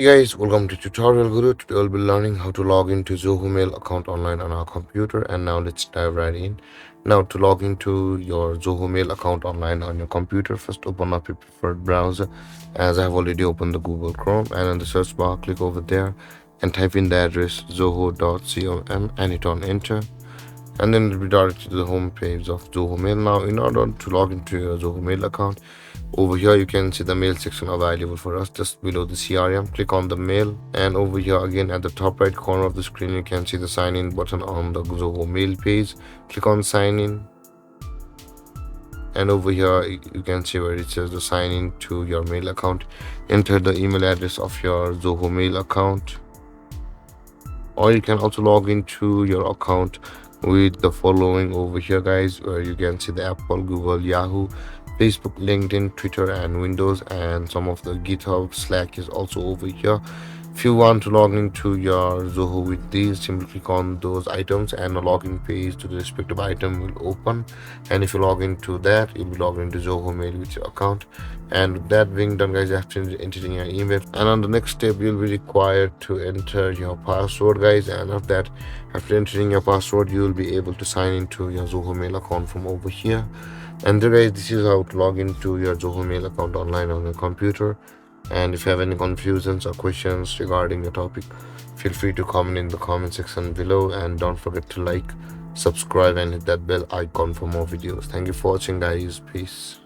Hey guys, welcome to Tutorial Guru. Today we'll be learning how to log into Zoho Mail account online on our computer. And now let's dive right in. Now to log into your Zoho Mail account online on your computer, first open up your preferred browser. As I have already opened the Google Chrome, and in the search bar, click over there and type in the address zoho.com and hit on enter. And then it will be directed to the home page of Zoho Mail. Now, in order to log into your Zoho Mail account, over here you can see the mail section available for us just below the CRM. Click on the mail, and over here again at the top right corner of the screen you can see the sign in button on the Zoho Mail page. Click on sign in, and over here you can see where it says the sign in to your mail account. Enter the email address of your Zoho Mail account, or you can also log into your account with the following over here, guys, where you can see the Apple, Google, Yahoo, Facebook, LinkedIn, Twitter, and Windows, and some of the GitHub, Slack is also over here. If you want to log into your Zoho with these, simply click on those items and a login page to the respective item will open. And if you log into that, you'll be logged into Zoho Mail with your account. And with that being done, guys, after entering your email, and on the next step you'll be required to enter your password, guys. And after that, after entering your password, you will be able to sign into your Zoho Mail account from over here. And there, guys, this is how to log into your Zoho Mail account online on your computer. And if you have any confusions or questions regarding the topic, feel free to comment in the comment section below, and don't forget to like, subscribe, and hit that bell icon for more videos. Thank you for watching, guys. Peace.